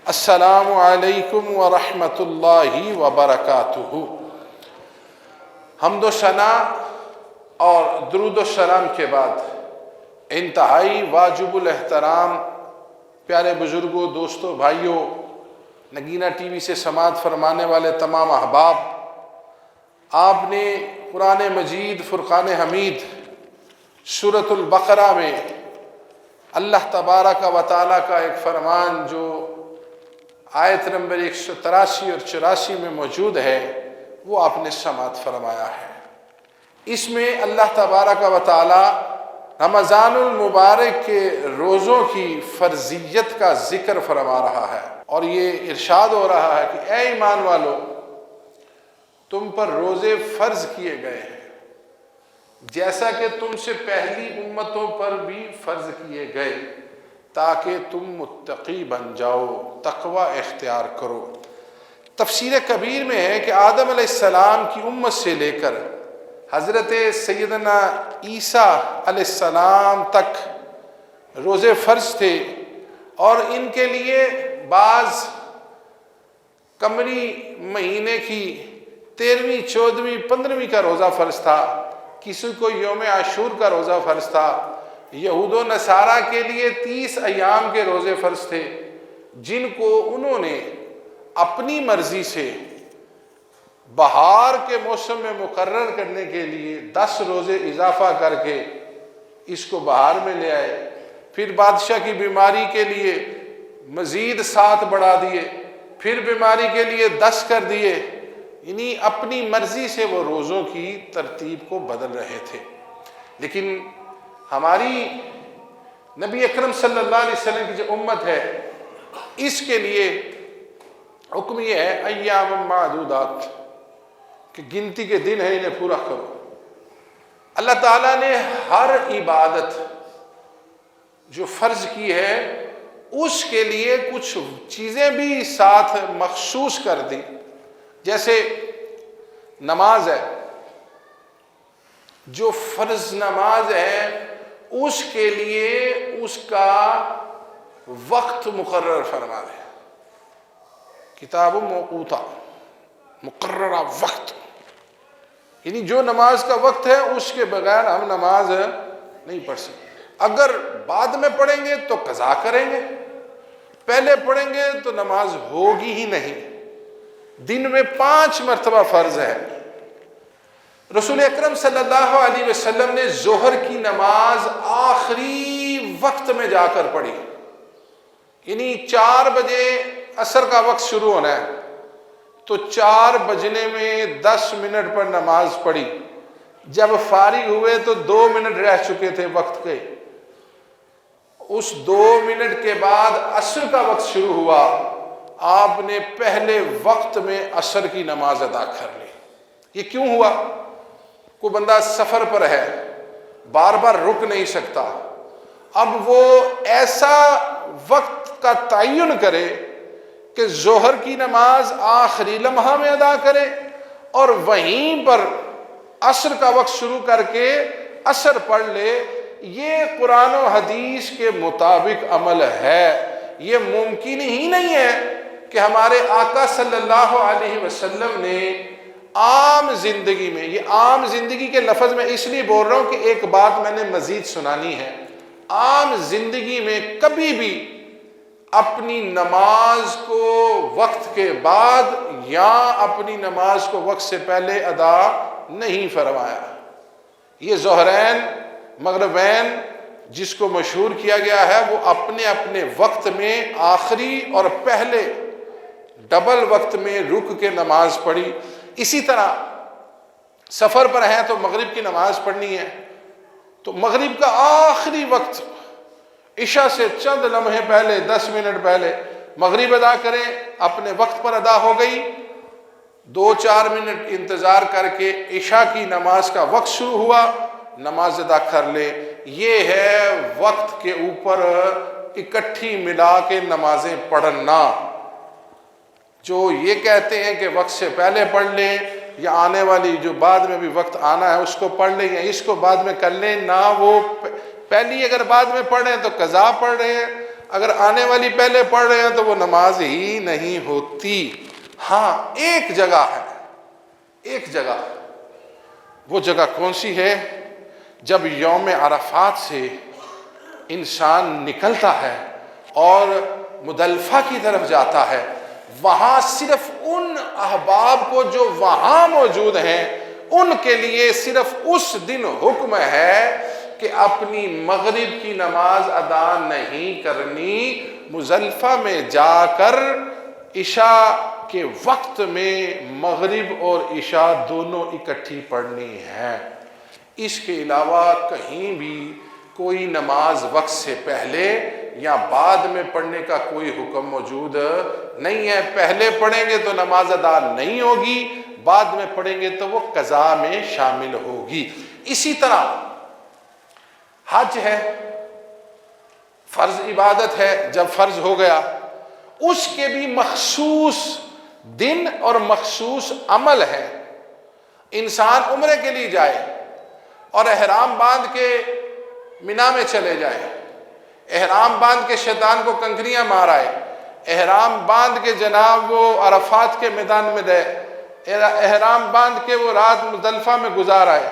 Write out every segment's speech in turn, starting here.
السلام علیکم ورحمۃ اللہ وبرکاتہ۔ حمد و ثنا اور درود و سلام کے بعد انتہائی واجب الاحترام پیارے بزرگوں، دوستوں، بھائیوں، نگینہ ٹی وی سے سماعت فرمانے والے تمام احباب، آپ نے قرآن مجید فرقان حمید سورۃ البقرہ میں اللہ تبارک و تعالیٰ کا ایک فرمان جو آیت نمبر 183 اور 84 میں موجود ہے وہ آپ نے سماعت فرمایا ہے۔ اس میں اللہ تبارک و تعالیٰ رمضان المبارک کے روزوں کی فرضیت کا ذکر فرما رہا ہے، اور یہ ارشاد ہو رہا ہے کہ اے ایمان والو، تم پر روزے فرض کیے گئے ہیں جیسا کہ تم سے پہلی امتوں پر بھی فرض کیے گئے، تاکہ تم متقی بن جاؤ، تقوی اختیار کرو۔ تفسیر کبیر میں ہے کہ آدم علیہ السلام کی امت سے لے کر حضرت سیدنا عیسیٰ علیہ السلام تک روزے فرض تھے، اور ان کے لیے بعض قمری مہینے کی 13ویں، 14ویں، 15ویں کا روزہ فرض تھا، کسی کو یوم عاشور کا روزہ فرض تھا۔ یہود و نصارہ کے لیے 30 ایام کے روزے فرض تھے، جن کو انہوں نے اپنی مرضی سے بہار کے موسم میں مقرر کرنے کے لیے 10 روزے اضافہ کر کے اس کو بہار میں لے آئے، پھر بادشاہ کی بیماری کے لیے مزید 7 بڑھا دیے، پھر بیماری کے لیے 10 کر دیے، یعنی اپنی مرضی سے وہ روزوں کی ترتیب کو بدل رہے تھے۔ لیکن ہماری نبی اکرم صلی اللہ علیہ وسلم کی جو امت ہے، اس کے لیے حکم یہ ہے ایام معدودات، کہ گنتی کے دن ہے، انہیں پورا کرو۔ اللہ تعالیٰ نے ہر عبادت جو فرض کی ہے اس کے لیے کچھ چیزیں بھی ساتھ مخصوص کر دی، جیسے نماز ہے، جو فرض نماز ہے اس کے لیے اس کا وقت مقرر فرما دے، کتاب موقوتہ، مقررہ وقت، یعنی جو نماز کا وقت ہے اس کے بغیر ہم نماز نہیں پڑھ سکتے۔ اگر بعد میں پڑھیں گے تو قضا کریں گے، پہلے پڑھیں گے تو نماز ہوگی ہی نہیں۔ دن میں 5 مرتبہ فرض ہے۔ رسول اکرم صلی اللہ علیہ وسلم نے ظہر کی نماز آخری وقت میں جا کر پڑھی، یعنی 4 بجے عصر کا وقت شروع ہونا ہے تو 4 بجنے میں 10 منٹ پر نماز پڑھی۔ جب فارغ ہوئے تو 2 منٹ رہ چکے تھے وقت کے، اس 2 منٹ کے بعد عصر کا وقت شروع ہوا، آپ نے پہلے وقت میں عصر کی نماز ادا کر لی۔ یہ کیوں ہوا؟ کوئی بندہ سفر پر ہے، بار بار رک نہیں سکتا، اب وہ ایسا وقت کا تعین کرے کہ ظہر کی نماز آخری لمحہ میں ادا کرے، اور وہیں پر عصر کا وقت شروع کر کے عصر پڑھ لے۔ یہ قرآن و حدیث کے مطابق عمل ہے۔ یہ ممکن ہی نہیں ہے کہ ہمارے آقا صلی اللہ علیہ وسلم نے عام زندگی میں، یہ عام زندگی کے لفظ میں اس لیے بول رہا ہوں کہ ایک بات میں نے مزید سنانی ہے، عام زندگی میں کبھی بھی اپنی نماز کو وقت کے بعد یا اپنی نماز کو وقت سے پہلے ادا نہیں فرمایا۔ یہ ظہرین، مغربین جس کو مشہور کیا گیا ہے، وہ اپنے اپنے وقت میں آخری اور پہلے ڈبل وقت میں رک کے نماز پڑھی۔ اسی طرح سفر پر ہیں تو مغرب کی نماز پڑھنی ہے تو مغرب کا آخری وقت عشاء سے چند لمحے پہلے، 10 منٹ پہلے مغرب ادا کریں، اپنے وقت پر ادا ہو گئی، 2-4 منٹ انتظار کر کے عشاء کی نماز کا وقت شروع ہوا، نماز ادا کر لے۔ یہ ہے وقت کے اوپر اکٹھی ملا کے نمازیں پڑھنا۔ جو یہ کہتے ہیں کہ وقت سے پہلے پڑھ لیں یا آنے والی جو بعد میں بھی وقت آنا ہے اس کو پڑھ لیں یا اس کو بعد میں کر لیں، نہ وہ پہلی اگر بعد میں پڑھ رہے ہیں تو قضا پڑھ رہے ہیں، اگر آنے والی پہلے پڑھ رہے ہیں تو وہ نماز ہی نہیں ہوتی۔ ہاں ایک جگہ ہے، ایک جگہ، وہ جگہ کون سی ہے؟ جب یوم عرفات سے انسان نکلتا ہے اور مزدلفہ کی طرف جاتا ہے، وہاں صرف ان احباب کو جو وہاں موجود ہیں ان کے لیے صرف اس دن حکم ہے کہ اپنی مغرب کی نماز ادا نہیں کرنی، مزدلفہ میں جا کر عشاء کے وقت میں مغرب اور عشاء دونوں اکٹھی پڑھنی ہے۔ اس کے علاوہ کہیں بھی کوئی نماز وقت سے پہلے یا بعد میں پڑھنے کا کوئی حکم موجود نہیں ہے۔ پہلے پڑھیں گے تو نماز ادا نہیں ہوگی، بعد میں پڑھیں گے تو وہ قضا میں شامل ہوگی۔ اسی طرح حج ہے، فرض عبادت ہے، جب فرض ہو گیا اس کے بھی مخصوص دن اور مخصوص عمل ہے۔ انسان عمرے کے لیے جائے اور احرام باندھ کے مینا میں چلے جائے، احرام باندھ کے شیطان کو کنکریاں مار آئے، احرام باندھ کے جناب وہ عرفات کے میدان میں گئے، احرام باندھ کے وہ رات مزدلفہ میں گزار آئے،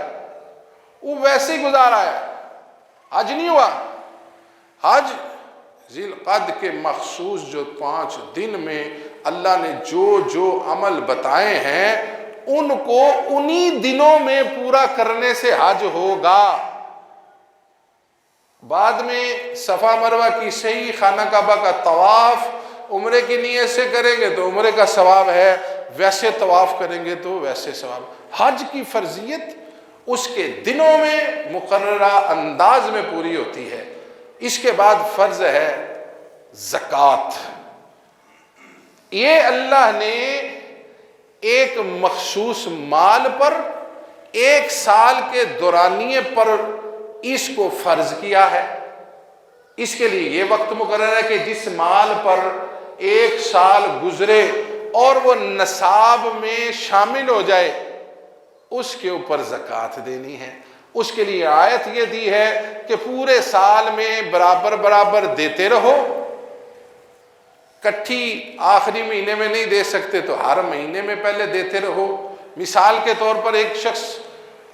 وہ ویسے ہی گزار آیا، حج نہیں ہوا۔ حج ذی القعدہ کے مخصوص جو 5 دن میں اللہ نے جو عمل بتائے ہیں ان کو انہی دنوں میں پورا کرنے سے حج ہوگا۔ بعد میں صفا مروہ کی صحیح، خانہ کعبہ کا طواف عمرے کی نیت سے کریں گے تو عمرے کا ثواب ہے، ویسے طواف کریں گے تو ویسے ثواب۔ حج کی فرضیت اس کے دنوں میں مقررہ انداز میں پوری ہوتی ہے۔ اس کے بعد فرض ہے زکوٰۃ۔ یہ اللہ نے ایک مخصوص مال پر ایک سال کے دورانیے پر اس کو فرض کیا ہے۔ اس کے لیے یہ وقت مقرر ہے کہ جس مال پر ایک سال گزرے اور وہ نصاب میں شامل ہو جائے اس کے اوپر زکوٰۃ دینی ہے۔ اس کے لیے آیت یہ دی ہے کہ پورے سال میں برابر برابر دیتے رہو، کٹھی آخری مہینے میں نہیں دے سکتے تو ہر مہینے میں پہلے دیتے رہو۔ مثال کے طور پر ایک شخص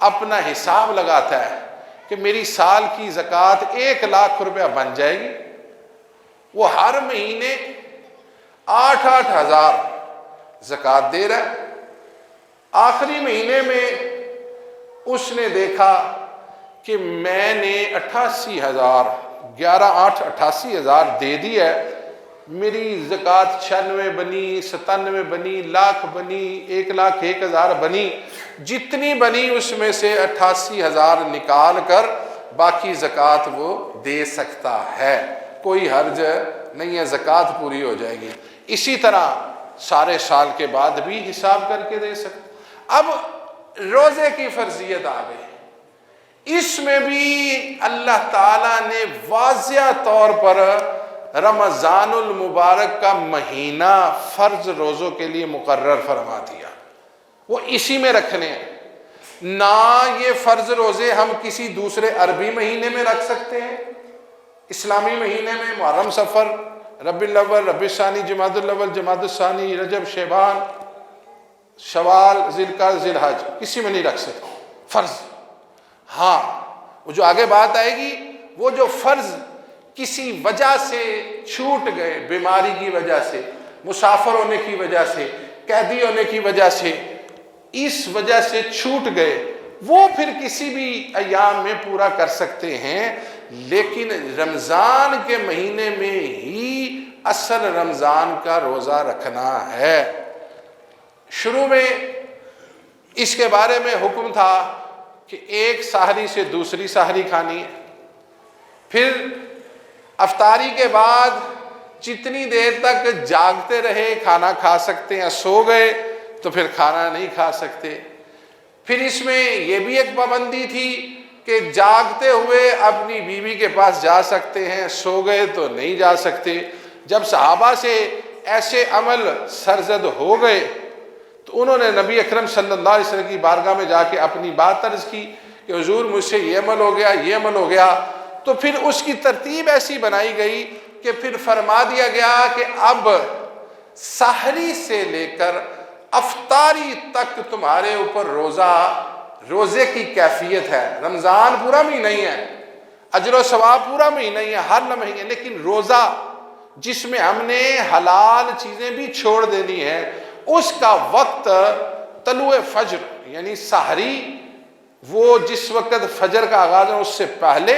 اپنا حساب لگاتا ہے کہ میری سال کی زکوٰۃ 1,00,000 روپیہ بن جائے گی، وہ ہر مہینے 8,000 زکوٰۃ دے رہا ہے۔ آخری مہینے میں اس نے دیکھا کہ میں نے 88,000 88,000 دے دی ہے، میری زکوٰۃ 96 بنی، 97 بنی، لاکھ بنی، 1,01,000 بنی، جتنی بنی اس میں سے 88,000 نکال کر باقی زکوٰۃ وہ دے سکتا ہے، کوئی حرج نہیں ہے، زکوٰۃ پوری ہو جائے گی۔ اسی طرح سارے سال کے بعد بھی حساب کر کے دے سکتے۔ اب روزے کی فرضیت آ گئی، اس میں بھی اللہ تعالیٰ نے واضح طور پر رمضان المبارک کا مہینہ فرض روزوں کے لیے مقرر فرما دیا، وہ اسی میں رکھنے ہیں۔ نہ یہ فرض روزے ہم کسی دوسرے عربی مہینے میں رکھ سکتے ہیں، اسلامی مہینے میں محرم، صفر، ربیع الاول، ربیع الثانی، جمادی الاول، جمادی الثانی، رجب، شعبان، شوال، ذی القعدہ، ذی الحج، کسی میں نہیں رکھ سکتے فرض۔ ہاں وہ جو آگے بات آئے گی، وہ جو فرض کسی وجہ سے چھوٹ گئے، بیماری کی وجہ سے، مسافر ہونے کی وجہ سے، قیدی ہونے کی وجہ سے، اس وجہ سے چھوٹ گئے، وہ پھر کسی بھی ایام میں پورا کر سکتے ہیں، لیکن رمضان کے مہینے میں ہی اصل رمضان کا روزہ رکھنا ہے۔ شروع میں اس کے بارے میں حکم تھا کہ ایک سحری سے دوسری سحری کھانی ہے، پھر افطاری کے بعد جتنی دیر تک جاگتے رہے کھانا کھا سکتے ہیں، سو گئے تو پھر کھانا نہیں کھا سکتے۔ پھر اس میں یہ بھی ایک پابندی تھی کہ جاگتے ہوئے اپنی بیوی کے پاس جا سکتے ہیں، سو گئے تو نہیں جا سکتے۔ جب صحابہ سے ایسے عمل سرزد ہو گئے تو انہوں نے نبی اکرم صلی اللہ علیہ وسلم کی بارگاہ میں جا کے اپنی بات عرض کی کہ حضور مجھ سے یہ عمل ہو گیا، یہ عمل ہو گیا۔ تو پھر اس کی ترتیب ایسی بنائی گئی کہ پھر فرما دیا گیا کہ اب سحری سے لے کر افطاری تک تمہارے اوپر روزے کی کیفیت ہے۔ رمضان پورا مہینہ ہی ہے، اجر و ثواب پورا مہینہ ہی ہے، ہر لمحے ہے، لیکن روزہ جس میں ہم نے حلال چیزیں بھی چھوڑ دینی ہے، اس کا وقت طلوع فجر یعنی سحری، وہ جس وقت فجر کا آغاز ہے اس سے پہلے،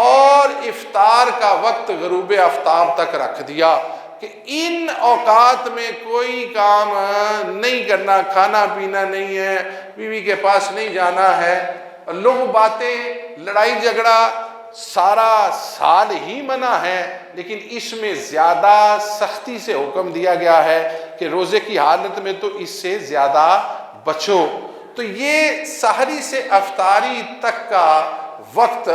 اور افطار کا وقت غروب آفتاب تک رکھ دیا کہ ان اوقات میں کوئی کام نہیں کرنا، کھانا پینا نہیں ہے، بیوی کے پاس نہیں جانا ہے، لوگ باتیں لڑائی جھگڑا سارا سال ہی منع ہے، لیکن اس میں زیادہ سختی سے حکم دیا گیا ہے کہ روزے کی حالت میں تو اس سے زیادہ بچو۔ تو یہ سحری سے افطاری تک کا وقت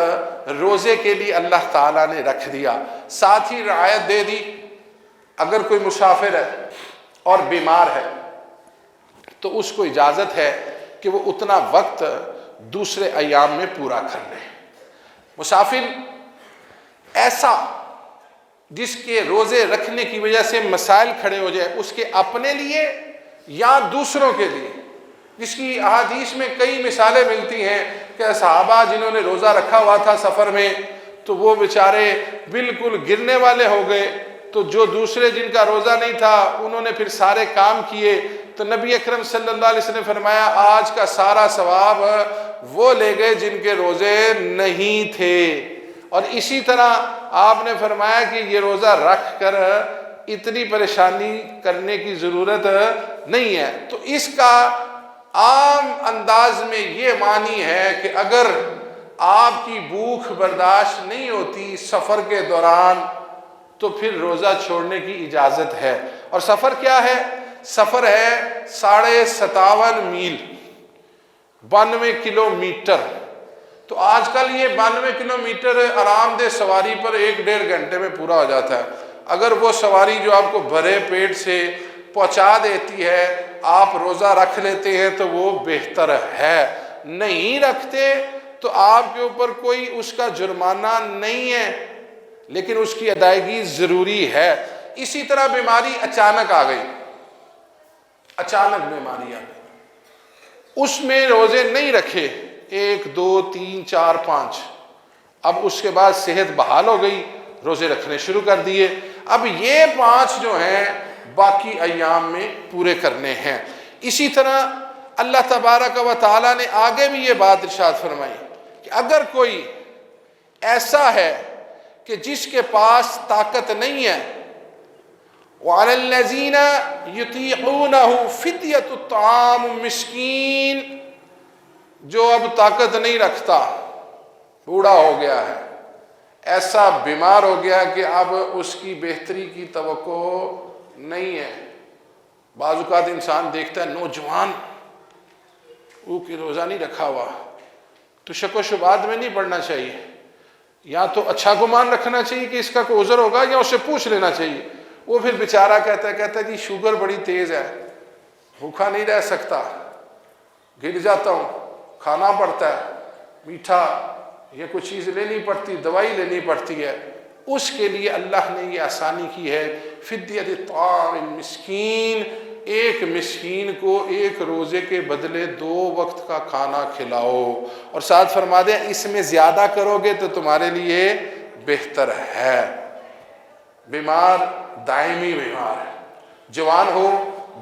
روزے کے لیے اللہ تعالیٰ نے رکھ دیا۔ ساتھ ہی رعایت دے دی، اگر کوئی مسافر ہے اور بیمار ہے تو اس کو اجازت ہے کہ وہ اتنا وقت دوسرے ایام میں پورا کر لے۔ مسافر ایسا جس کے روزے رکھنے کی وجہ سے مسائل کھڑے ہو جائے، اس کے اپنے لیے یا دوسروں کے لیے، جس کی احادیث میں کئی مثالیں ملتی ہیں کہ صحابہ جنہوں نے روزہ رکھا ہوا تھا سفر میں تو وہ بیچارے بالکل گرنے والے ہو گئے، تو جو دوسرے جن کا روزہ نہیں تھا انہوں نے پھر سارے کام کیے، تو نبی اکرم صلی اللہ علیہ وسلم نے فرمایا آج کا سارا ثواب وہ لے گئے جن کے روزے نہیں تھے۔ اور اسی طرح آپ نے فرمایا کہ یہ روزہ رکھ کر اتنی پریشانی کرنے کی ضرورت نہیں ہے۔ تو اس کا عام انداز میں یہ معنی ہے کہ اگر آپ کی بھوک برداشت نہیں ہوتی سفر کے دوران تو پھر روزہ چھوڑنے کی اجازت ہے۔ اور سفر کیا ہے؟ سفر ہے 57.5 میل، 92 کلومیٹر۔ تو آج کل یہ 92 کلومیٹر آرام دہ سواری پر 1-1.5 گھنٹے میں پورا ہو جاتا ہے۔ اگر وہ سواری جو آپ کو بھرے پیٹ سے پہنچا دیتی ہے، آپ روزہ رکھ لیتے ہیں تو وہ بہتر ہے، نہیں رکھتے تو آپ کے اوپر کوئی اس کا جرمانہ نہیں ہے، لیکن اس کی ادائیگی ضروری ہے۔ اسی طرح بیماری اچانک آ گئی، اچانک بیماری آ گئی، اس میں روزے نہیں رکھے 1 2 3 4 5، اب اس کے بعد صحت بحال ہو گئی، روزے رکھنے شروع کر دیے۔ اب یہ 5 جو ہیں باقی ایام میں پورے کرنے ہیں۔ اسی طرح اللہ تبارک و تعالیٰ نے آگے بھی یہ بات ارشاد فرمائی کہ اگر کوئی ایسا ہے کہ جس کے پاس طاقت نہیں ہے، وَعَلَى الَّذِينَ يُطِيقُونَهُ فِدْيَةُ طَعَامُ مِسْكِينٍ، جو اب طاقت نہیں رکھتا، بوڑھا ہو گیا ہے، ایسا بیمار ہو گیا کہ اب اس کی بہتری کی توقع نہیں ہے۔ بعض اوقات انسان دیکھتا ہے نوجوان وہ کہ روزہ نہیں رکھا ہوا، تو شک و شبہات میں نہیں پڑنا چاہیے، یا تو اچھا گمان رکھنا چاہیے کہ اس کا کوئی عذر ہوگا، یا اسے پوچھ لینا چاہیے۔ وہ پھر بیچارہ کہتا ہے جی شوگر بڑی تیز ہے، بھوکا نہیں رہ سکتا، گر جاتا ہوں، کھانا پڑتا ہے میٹھا، یہ کوئی چیز لینی پڑتی، دوائی لینی پڑتی ہے۔ اس کے لیے اللہ نے یہ آسانی کی ہے، فدیۃ طعام مسکین، ایک مسکین کو ایک روزے کے بدلے 2 وقت کا کھانا کھلاؤ، اور ساتھ فرما دیں اس میں زیادہ کرو گے تو تمہارے لیے بہتر ہے۔ بیمار دائمی بیمار ہے، جوان ہو،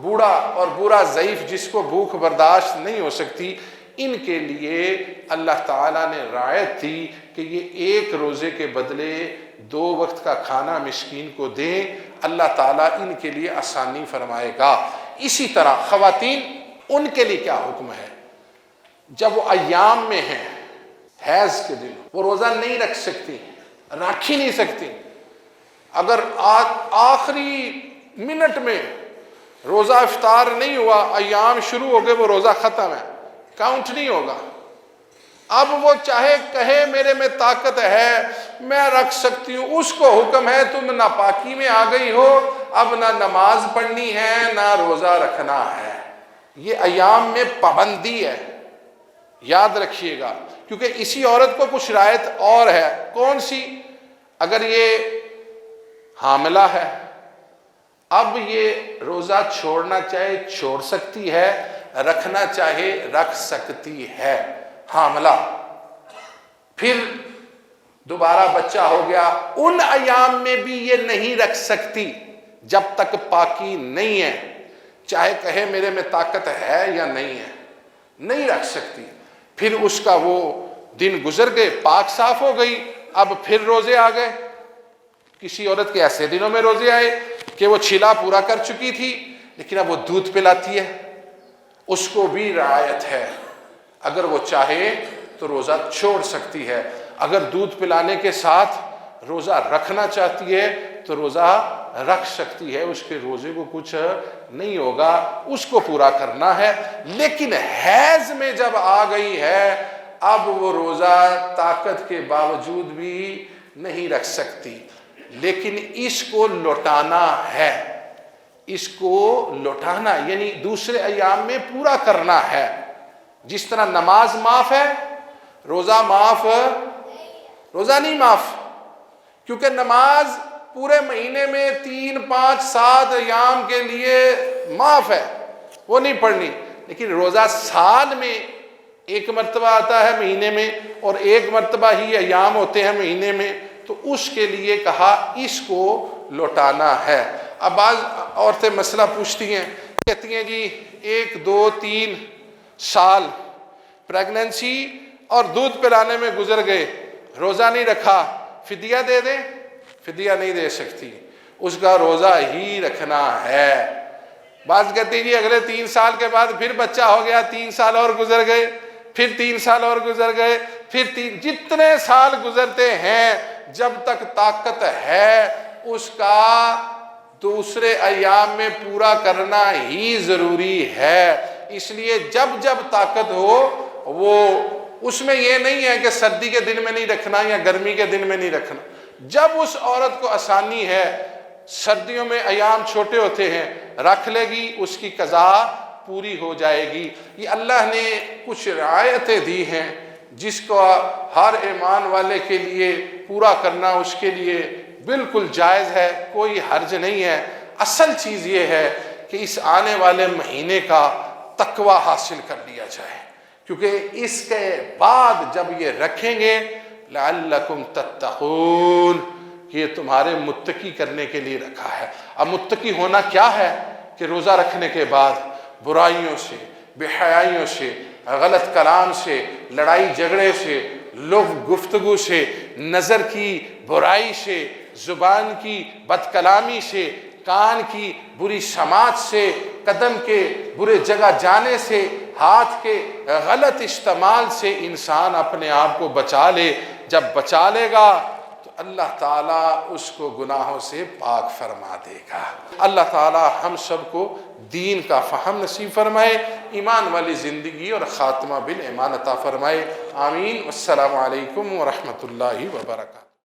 بوڑھا، اور بوڑھا ضعیف جس کو بھوک برداشت نہیں ہو سکتی، ان کے لیے اللہ تعالیٰ نے رعایت دی کہ یہ ایک روزے کے بدلے 2 وقت کا کھانا مسکین کو دیں، اللہ تعالیٰ ان کے لیے آسانی فرمائے گا۔ اسی طرح خواتین، ان کے لیے کیا حکم ہے؟ جب وہ ایام میں ہیں، حیض کے دن، وہ روزہ نہیں رکھ سکتی، رکھ ہی نہیں سکتی۔ اگر آخری منٹ میں روزہ افطار نہیں ہوا، ایام شروع ہو گئے، وہ روزہ ختم ہے، کاؤنٹ نہیں ہوگا۔ اب وہ چاہے کہے میرے میں طاقت ہے، میں رکھ سکتی ہوں، اس کو حکم ہے تم ناپاکی میں آ گئی ہو، اب نہ نماز پڑھنی ہے نہ روزہ رکھنا ہے۔ یہ ایام میں پابندی ہے، یاد رکھیے گا، کیونکہ اسی عورت کو کچھ رعایت اور ہے۔ کون سی؟ اگر یہ حاملہ ہے، اب یہ روزہ چھوڑنا چاہے چھوڑ سکتی ہے، رکھنا چاہے رکھ سکتی ہے، حاملہ۔ پھر دوبارہ بچہ ہو گیا، ان ایام میں بھی یہ نہیں رکھ سکتی جب تک پاکی نہیں ہے، چاہے کہے میرے میں طاقت ہے یا نہیں ہے، نہیں رکھ سکتی۔ پھر اس کا وہ دن گزر گئے، پاک صاف ہو گئی، اب پھر روزے آ گئے۔ کسی عورت کے ایسے دنوں میں روزے آئے کہ وہ چھلا پورا کر چکی تھی لیکن اب وہ دودھ پلاتی ہے، اس کو بھی رعایت ہے، اگر وہ چاہے تو روزہ چھوڑ سکتی ہے، اگر دودھ پلانے کے ساتھ روزہ رکھنا چاہتی ہے تو روزہ رکھ سکتی ہے، اس کے روزے کو کچھ نہیں ہوگا، اس کو پورا کرنا ہے۔ لیکن حیض میں جب آ گئی ہے اب وہ روزہ طاقت کے باوجود بھی نہیں رکھ سکتی، لیکن اس کو لوٹانا ہے، اس کو لوٹانا یعنی دوسرے ایام میں پورا کرنا ہے۔ جس طرح نماز معاف ہے، روزہ معاف، روزہ نہیں معاف، کیونکہ نماز پورے مہینے میں 3، 5، 7 ایام کے لیے معاف ہے، وہ نہیں پڑھنی، لیکن روزہ سال میں ایک مرتبہ آتا ہے مہینے میں، اور ایک مرتبہ ہی ایام ہوتے ہیں مہینے میں، تو اس کے لیے کہا اس کو لوٹانا ہے۔ اب بعض عورتیں مسئلہ پوچھتی ہیں، کہتی ہیں جی 1، 2، 3 سال پریگننسی اور دودھ پلانے میں گزر گئے، روزہ نہیں رکھا، فدیہ دے دیں؟ فدیہ نہیں دے سکتی، اس کا روزہ ہی رکھنا ہے۔ بعض کہتے ہیں جی اگلے 3 سال کے بعد پھر بچہ ہو گیا، 3 سال اور گزر گئے، پھر 3 سال اور گزر گئے، پھر جتنے سال گزرتے ہیں جب تک طاقت ہے اس کا دوسرے ایام میں پورا کرنا ہی ضروری ہے۔ اس لیے جب جب طاقت ہو، وہ اس میں یہ نہیں ہے کہ سردی کے دن میں نہیں رکھنا یا گرمی کے دن میں نہیں رکھنا، جب اس عورت کو آسانی ہے، سردیوں میں ایام چھوٹے ہوتے ہیں، رکھ لے گی، اس کی قضا پوری ہو جائے گی۔ یہ اللہ نے کچھ رعایتیں دی ہیں جس کو ہر ایمان والے کے لیے پورا کرنا اس کے لیے بالکل جائز ہے، کوئی حرج نہیں ہے۔ اصل چیز یہ ہے کہ اس آنے والے مہینے کا تقوی حاصل کر لیا جائے، کیونکہ اس کے بعد جب یہ رکھیں گے لعلکم تتقون، یہ تمہارے متقی کرنے کے لیے رکھا ہے۔ اب متقی ہونا کیا ہے کہ روزہ رکھنے کے بعد برائیوں سے، بے حیائیوں سے، غلط کلام سے، لڑائی جھگڑے سے، لغو گفتگو سے، نظر کی برائی سے، زبان کی بد کلامی سے، کان کی بری سماعت سے، قدم کے برے جگہ جانے سے، ہاتھ کے غلط استعمال سے انسان اپنے آپ کو بچا لے۔ جب بچا لے گا تو اللہ تعالیٰ اس کو گناہوں سے پاک فرما دے گا۔ اللہ تعالیٰ ہم سب کو دین کا فہم نصیب فرمائے، ایمان والی زندگی اور خاتمہ بالایمان عطا فرمائے، آمین۔ السلام علیکم ورحمۃ اللہ وبرکاتہ۔